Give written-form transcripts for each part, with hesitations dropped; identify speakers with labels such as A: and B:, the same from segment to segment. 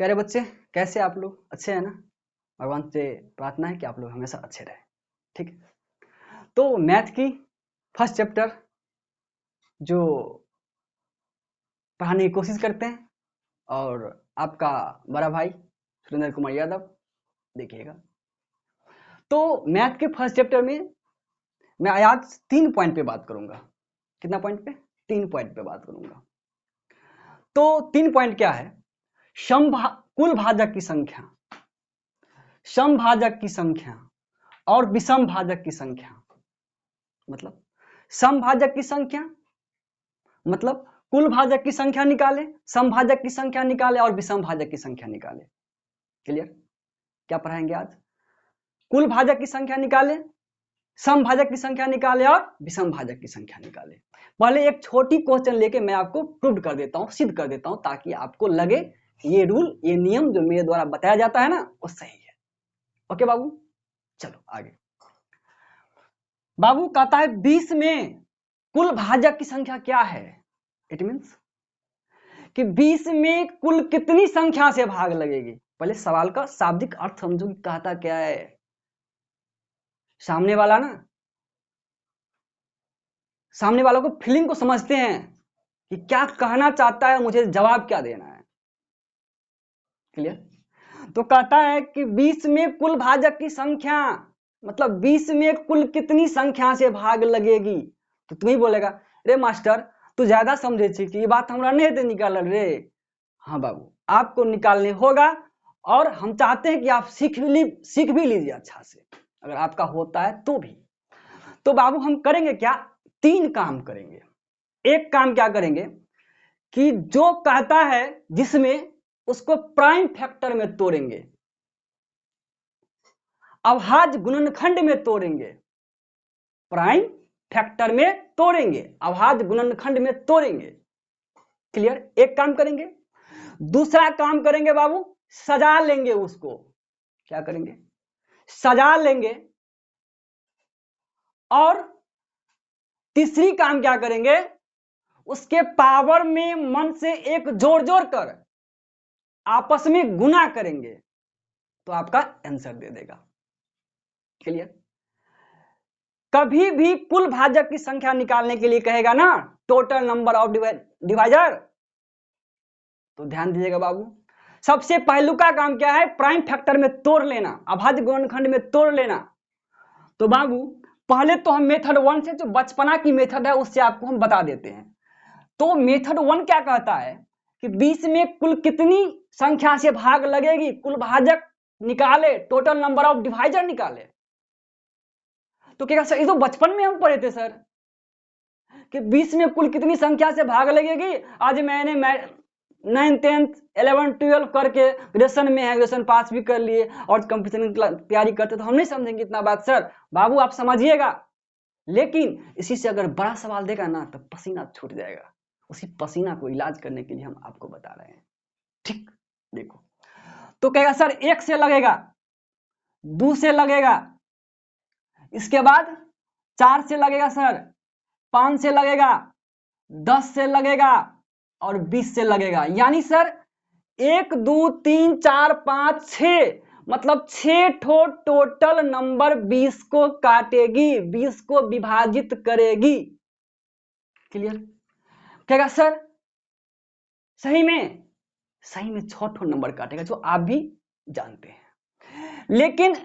A: प्यारे बच्चे, कैसे आप लोग? अच्छे हैं ना? भगवान से प्रार्थना है कि आप लोग हमेशा अच्छे रहें। ठीक, तो मैथ की फर्स्ट चैप्टर जो पढ़ाने की कोशिश करते हैं और आपका बड़ा भाई सुरेंद्र कुमार यादव देखिएगा। तो मैथ के फर्स्ट चैप्टर में मैं आज 3 पॉइंट पे बात करूंगा। कितना पॉइंट पे? 3 पॉइंट पे बात करूंगा। तो 3 पॉइंट क्या है? कुल भाजक की संख्या, समभाजक की संख्या और विषम भाजक की संख्या। मतलब समभाजक की संख्या मतलब कुल भाजक की संख्या निकाले, समभाजक की संख्या निकाले और विषम भाजक की संख्या निकाले। क्लियर? क्या पढ़ाएंगे आज? कुल भाजक की संख्या निकाले, समभाजक की संख्या निकाले और विषम भाजक की संख्या निकाले। पहले एक छोटी क्वेश्चन लेके मैं आपको प्रूव कर देता हूं, सिद्ध कर देता हूं, ताकि आपको लगे ये रूल, ये नियम जो मेरे द्वारा बताया जाता है ना, वो सही है। ओके बाबू, चलो आगे। बाबू कहता है 20 में कुल भाजक की संख्या क्या है? इट मीन्स कि 20 में कुल कितनी संख्या से भाग लगेगी। पहले सवाल का शाब्दिक अर्थ समझो कि कहता क्या है। सामने वाला ना, सामने वालों को फीलिंग को समझते हैं कि क्या कहना चाहता है, मुझे जवाब क्या देना है। क्लियर? तो कहता है कि 20 में कुल भाजक की संख्या मतलब 20 में कुल कितनी संख्या से भाग लगेगी। तो तू ही बोलेगा, रे मास्टर तू ज्यादा समझे छी कि ये बात हमरा नहीं दे निकाल रे। हाँ बाबू, आपको निकालने होगा और हम चाहते हैं कि आप सीख भी लीजिए अच्छा से, अगर आपका होता है तो भी। तो बाबू हम करेंगे क्या? 3 काम करेंगे। एक काम क्या करेंगे कि जो कहता है जिसमें, उसको प्राइम फैक्टर में तोड़ेंगे, अभाज्य गुणनखंड में तोड़ेंगे, प्राइम फैक्टर में तोड़ेंगे, अभाज्य गुणनखंड में तोड़ेंगे। क्लियर? एक काम करेंगे। दूसरा काम करेंगे बाबू, सजा लेंगे उसको। क्या करेंगे? सजा लेंगे। और तीसरी काम क्या करेंगे? उसके पावर में मन से एक जोड़ कर आपस में गुना करेंगे तो आपका आंसर दे देगा। क्लियर? कभी भी कुल भाजक की संख्या निकालने के लिए कहेगा ना टोटल नंबर ऑफ डिवाइजर, तो ध्यान दीजिएगा बाबू, सबसे पहलू का काम क्या है? प्राइम फैक्टर में तोड़ लेना, अभाज्य गुणनखंड में तोड़ लेना। तो बाबू पहले तो हम मेथड 1 से, जो बचपना की मेथड है, उससे आपको हम बता देते हैं। तो मेथड 1 क्या कहता है कि 20 में कुल कितनी संख्या से भाग लगेगी, कुल भाजक निकाले, टोटल नंबर ऑफ डिवाइजर निकाले। तो क्या सर, ये तो बचपन में हम पढ़े थे सर कि 20 में कुल कितनी संख्या से भाग लगेगी। आज मैंने 9th 10th 11th 12 करके ग्रेजुएशन में है, ग्रेजुएशन पास भी कर लिए और कंपटीशन की तैयारी करते, तो हम नहीं समझेंगे इतना बात सर। बाबू आप समझिएगा, लेकिन इसी से अगर बड़ा सवाल देगा ना तो पसीना छूट जाएगा। उसी पसीना को इलाज करने के लिए हम आपको बता रहे हैं। ठीक, देखो तो कहेगा सर 1 से लगेगा, 2 से लगेगा, इसके बाद 4 से लगेगा सर, 5 से लगेगा, 10 से लगेगा और 20 से लगेगा। यानी सर 1 2 3 4 5 6 मतलब 6 ठो टोटल नंबर 20 को काटेगी, 20 को विभाजित करेगी। क्लियर? कहेगा सर सही में 6 ठो नंबर काटेगा, जो आप भी जानते हैं। लेकिन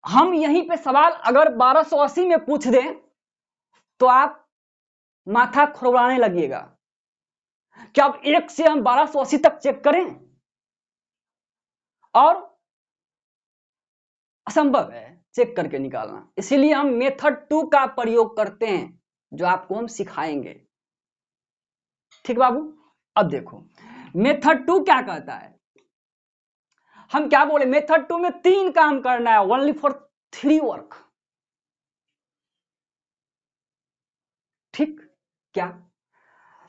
A: हम यहीं पे सवाल अगर 1280 में पूछ दें तो आप माथा खुरवाने लगिएगा। क्या अब 1 से हम 1280 तक चेक करें? और असंभव है चेक करके निकालना। इसीलिए हम मेथड 2 का प्रयोग करते हैं, जो आपको हम सिखाएंगे। ठीक बाबू? अब देखो मेथड 2 क्या कहता है। हम क्या बोले, मेथड 2 में 3 काम करना है, ओनली फॉर 3 वर्क। ठीक? क्या?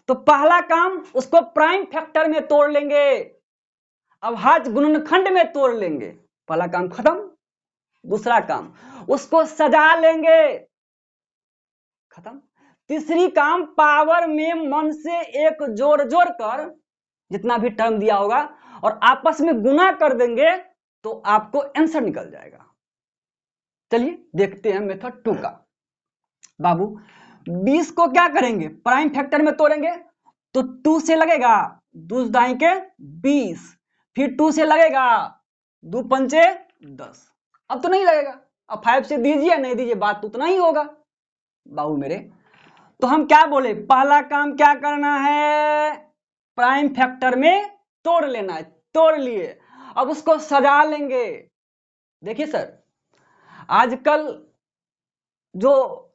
A: तो पहला काम, उसको प्राइम फैक्टर में तोड़ लेंगे, अभाज्य गुणनखंड में तोड़ लेंगे, पहला काम खत्म। दूसरा काम, उसको सजा लेंगे, खत्म। तीसरी काम, पावर में मन से एक जोड़ कर जितना भी टर्म दिया होगा और आपस में गुना कर देंगे तो आपको आंसर निकल जाएगा। चलिए देखते हैं मेथड 2 का। बाबू 20 को क्या करेंगे, प्राइम फैक्टर में तोड़ेंगे, तो 2 से लगेगा 2 दाई के 20, फिर 2 से लगेगा 2 पंचे 10। अब तो नहीं लगेगा, अब 5 से दीजिए नहीं दीजिए बात तो उतना ही होगा बाबू मेरे। तो हम क्या बोले, पहला काम क्या करना है, प्राइम फैक्टर में तोड़ लेना है। तोड़ लिए, अब उसको सजा लेंगे। देखिए सर, आजकल जो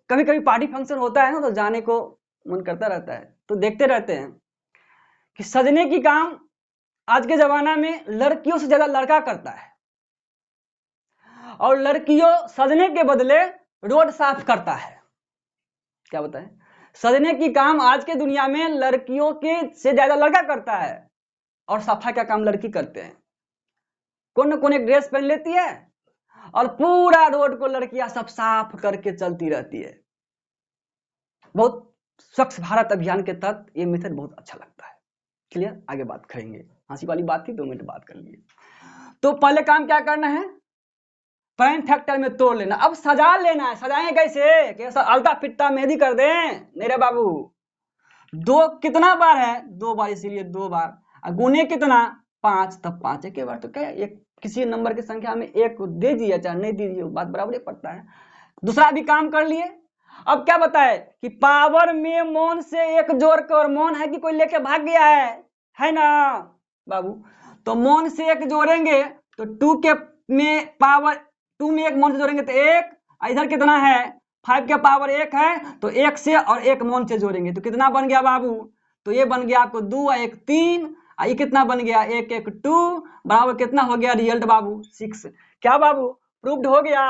A: कभी कभी पार्टी फंक्शन होता है ना, तो जाने को मन करता रहता है, तो देखते रहते हैं कि सजने की काम आज के जमाना में लड़कियों से ज्यादा लड़का करता है, और लड़कियों सजने के बदले रोड साफ करता है। क्या बताएं, सजने की काम आज के दुनिया में लड़कियों के से ज्यादा लड़का करता है, और सफाई का काम लड़की करते हैं। कौन न कौन एक ड्रेस पहन लेती है और पूरा रोड को लड़कियां सब साफ करके चलती रहती है। बहुत स्वच्छ भारत अभियान के तहत ये मेथड बहुत अच्छा लगता है। क्लियर, आगे बात करेंगे। हंसी वाली बात थी, 2 मिनट बात कर लिए। तो पहले काम क्या करना है, प्राइम फैक्टर में तोड़ लेना। अब सजा लेना है। सजाएं कैसे, कैसा अल्टा फिट्टा मेहंदी कर दें मेरे बाबू। 2 कितना बार है, 2 बार, इसीलिए 2 बार। गुने कितना, 5, तब 5 के बार। तो क्या एक किसी नंबर की संख्या में 1 दे दिए चाहे नहीं दीजिए, बात बराबर ही पड़ता है। दूसरा भी काम कर लिए। अब क्या बताए कि पावर में मौन से 1 जोड़कर, मौन है कि कोई लेके भाग गया है ना बाबू। तो मौन से 1 जोड़ेंगे तो 2 के में पावर 2 में 1 मौन से जोड़ेंगे तो 1, इधर कितना है 5 के पावर 1 है, तो 1 से और 1 मौन से जोड़ेंगे तो कितना बन गया बाबू, तो ये बन गया आपको 2 और 1 3, ये कितना बन गया 1 1 2, बराबर कितना हो गया रिजल्ट बाबू 6। क्या बाबू प्रूव्ड हो गया,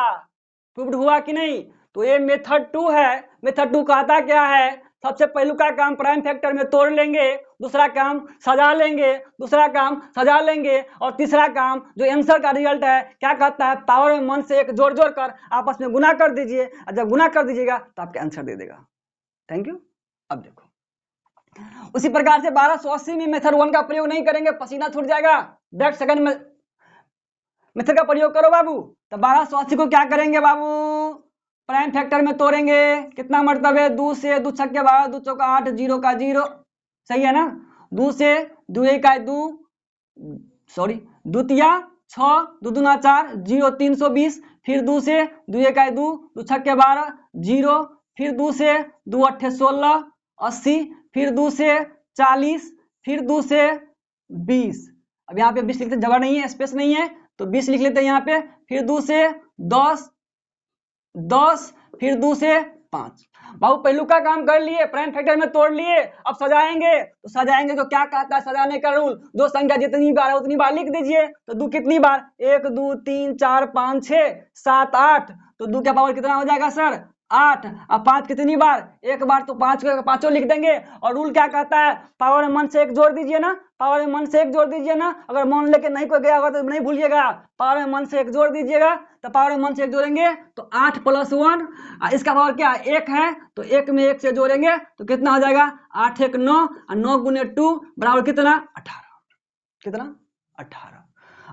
A: प्रूव्ड हुआ कि नहीं। तो ये मेथड 2 है। मेथड 2 कहता क्या है, सबसे पहलू का काम प्राइम फैक्टर में तोड़ लेंगे, दूसरा काम सजा लेंगे, दूसरा काम सजा लेंगे, और तीसरा काम जो आंसर का रिजल्ट है क्या कहता है, पावर में मन से 1 जोड़ जोड़ कर आपस में गुना कर दीजिए, और जब गुना कर दीजिएगा तो आपका आंसर दे देगा। Thank you. अब देखो उसी प्रकार से 1280 में मेथड 1 का प्रयोग नहीं करेंगे, पसीना छूट जाएगा। डायरेक्ट सेकंड में मेथड का प्रयोग करो बाबू। तो 1280 को क्या करेंगे बाबू, प्राइम फैक्टर में तोड़ेंगे। कितना मतलब है, 2 से 2 छक्के 12, 2 चौका 8, 0 का 0, सही है ना। 2 से 2 का 2, सॉरी 2 तिया 6, 2 दूना 4, 0 320, फिर 2 से 2 का 2, 2 छक्के 12, 0, फिर 2 से 2 अट्ठे 16, 80, फिर 2 से 40, फिर 2 से 20। अब यहाँ पे 20 लिखते जगह नहीं है, स्पेस नहीं है, तो 20 लिख लेते हैं यहाँ पे। फिर 2 से 10, 10, फिर 2 से 5। बाबू पहलू का काम कर लिए, प्राइम फैक्टर में तोड़ लिए। अब सजाएंगे तो सजाएंगे तो क्या कहता है सजाने का रूल, जो संख्या जितनी बार है उतनी बार लिख दीजिए। तो 2 कितनी बार, 1 2 3 4 5 6 7 8, तो 2 का पावर कितना हो जाएगा सर 8। अब 5 कितनी बार, 1 बार, तो 5 के पांचों लिख देंगे। और रूल क्या कहता है, पावर में मन से 1 जोड़ दीजिए ना, पावर में मन से 1 जोड़ दीजिए ना। अगर मन लेके नहीं कोई गया होगा तो नहीं भूलिएगा, पावर में मन से 1 जोड़ दीजिएगा। तो पावर में मन से 1 जोड़ेंगे तो 8 + 1, इसका पावर क्या 1 है, तो 1 में 1 से जोड़ेंगे तो कितना हो जाएगा 8 1 9, और 9 गुने 2 बराबर कितना 18। कितना 18,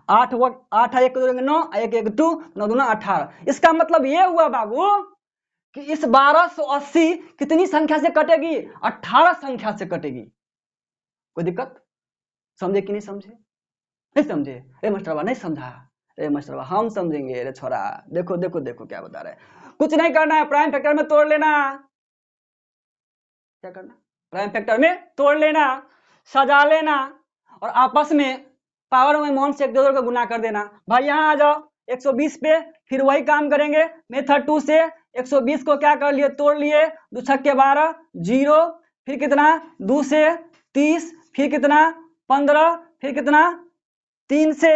A: 8 8 1 जोड़ेंगे 9, 1 1 2, 9 दूना 18। इसका मतलब ये हुआ बाबू कि इस 1280 कितनी संख्या से कटेगी, 18 संख्या से कटेगी। कोई दिक्कत, समझे कि नहीं समझे, नहीं समझे, अरे मास्टरवा नहीं समझा, अरे मास्टरवा हम समझेंगे, अरे छोरा देखो देखो देखो क्या बता रहे हैं। कुछ नहीं करना है, प्राइम फैक्टर में तोड़ लेना। क्या करना, प्राइम फैक्टर में तोड़ लेना, सजा लेना, और आपस में पावर में मौन से 1 जोड़ कर गुना कर देना। भाई यहाँ आ जाओ 120 पे, फिर वही काम करेंगे मेथड 2 से। 120 को क्या कर लिए, तोड़ लिए, 2 छक्के 12, 0, फिर कितना 2 से 30, फिर कितना 15, फिर कितना 3 से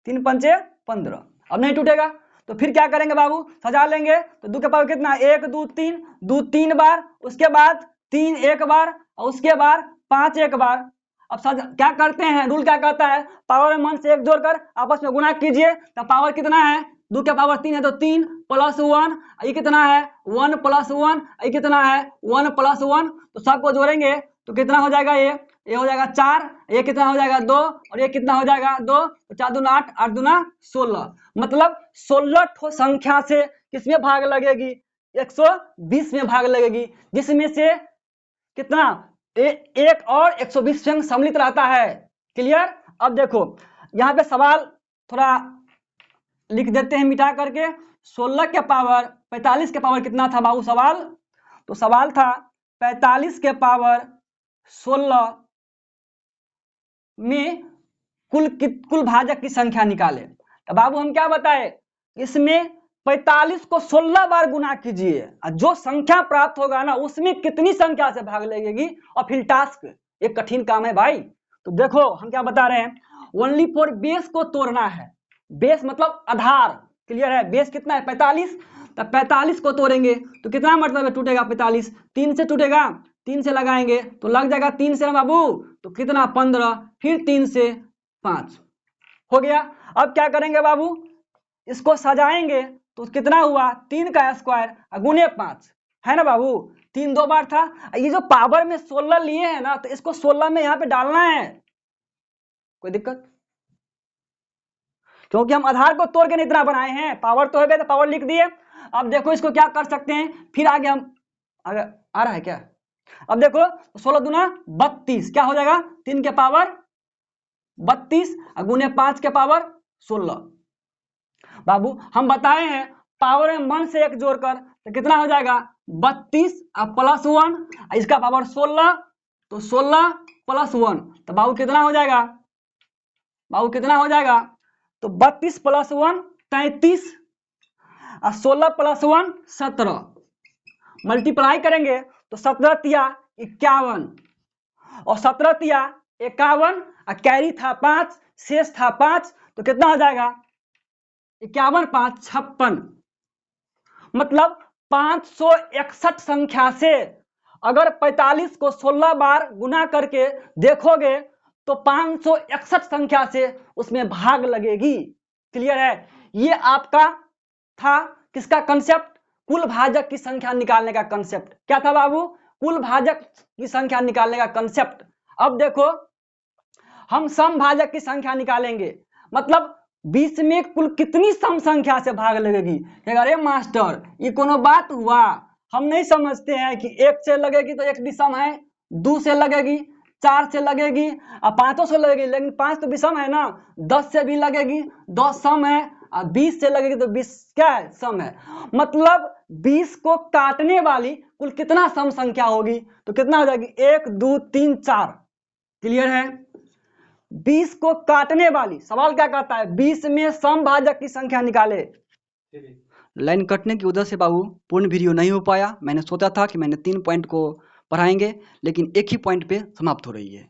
A: 3 पंचे 15। अब नहीं टूटेगा तो फिर क्या करेंगे बाबू, सजा लेंगे। तो 2 के पावर कितना 1 2 3, 2 3 बार, उसके बाद 3 1 बार, और उसके बाद 5 1 बार। अब क्या करते हैं, रूल क्या कहता है, पावर में मन से 1 जोड़कर आपस में गुणा कीजिए। तो पावर कितना है, 2 के पावर 3 है तो 3 + 1, ये कितना है 1 + 1, ये कितना है 1 + 1, तो सबको जोड़ेंगे तो कितना हो जाएगा ये ये हो जाएगा 4, ये कितना हो जाएगा 2, और ये कितना हो जाएगा 2, तो 4 दूना 8, 8 दूना 16, मतलब 16 ठो संख्या से किसमें भाग लगेगी, 120 में भाग लगेगी, जिसमें से कितना एक और 120 संख्या सम्मिलित रहता है। क्लियर। अब देखो यहाँ पे सवाल थोड़ा लिख देते हैं मिटा करके। 16 के पावर 45 के पावर कितना था बाबू सवाल, तो सवाल था 45 के पावर 16 में कुल भाजक की संख्या निकाले। तो बाबू हम क्या बताए, इसमें 45 को 16 बार गुना कीजिए और जो संख्या प्राप्त होगा ना उसमें कितनी संख्या से भाग लगेगी, और फिर टास्क, एक कठिन काम है भाई। तो देखो हम क्या बता रहे हैं, ओनली फॉर बेस को तोड़ना है, बेस मतलब आधार। क्लियर है, बेस कितना है 45, तो 45 को तोड़ेंगे तो कितना मतलब टूटेगा 45, 3 से टूटेगा, 3 से लगाएंगे तो लग जाएगा 3 से ना बाबू, तो कितना 15, फिर 3 से 5 हो गया। अब क्या करेंगे बाबू, इसको सजाएंगे तो कितना हुआ 3 का स्क्वायर गुने 5 है ना बाबू, 3 2 बार था। ये जो पावर में 16 लिए हैं ना, तो इसको 16 में यहाँ पे डालना है, कोई दिक्कत, क्योंकि हम आधार को तोड़ के इतना बनाए हैं, पावर तो है तो पावर लिख दिए। अब देखो इसको क्या कर सकते हैं, फिर आगे हम आगे आ रहा है क्या, अब देखो 16 दूना 32 क्या हो जाएगा, 3 के पावर 32 गुने 5 के पावर 16। बाबू हम बताए हैं पावर में मन से एक जोड़कर तो कितना हो जाएगा 32 प्लस 1, इसका पावर 16, तो 16 प्लस 1, तो बाबू कितना हो जाएगा, बाबू कितना हो जाएगा, तो 32 प्लस 1 33 और 16 प्लस 1 17, मल्टीप्लाई करेंगे तो 17 तिया 51 और 17 तिया 51 और कैरी था 5, शेष था 5, तो कितना हो जाएगा 51 5 56, मतलब 561 संख्या से अगर 45 को 16 बार गुना करके देखोगे तो 561 संख्या से उसमें भाग लगेगी। क्लियर है, ये आपका था किसका कंसेप्ट, कुल भाजक की संख्या निकालने का कंसेप्ट। क्या था बाबू, कुल भाजक की संख्या निकालने का कंसेप्ट। अब देखो हम सम भाजक की संख्या निकालेंगे, मतलब 20 में कुल कितनी सम संख्या से भाग लगेगी। अरे मास्टर ये कोनो बात हुआ, हम नहीं समझते हैं कि 1 से लगेगी तो 1 विषम है, 2 से लगेगी, 4 से लगेगी और 5 से लगेगी, लेकिन 5 तो विषम है ना, 10 से भी लगेगी, 10 सम है, और 20 से लगेगी तो 20 क्या है सम है। मतलब 20 को काटने वाली कुल कितना सम संख्या होगी, तो कितना हो जाएगी 1 2 3 4। क्लियर है, 20 को काटने वाली, सवाल क्या कहता है 20 में सम भाजक की संख्या निकाले। लाइन कटने की वजह से बाबू पूर्ण वीडियो नहीं हो पाया, मैंने सोचा था कि मैंने 3 पॉइंट को पढ़ाएंगे, लेकिन एक ही पॉइंट पे समाप्त हो रही है।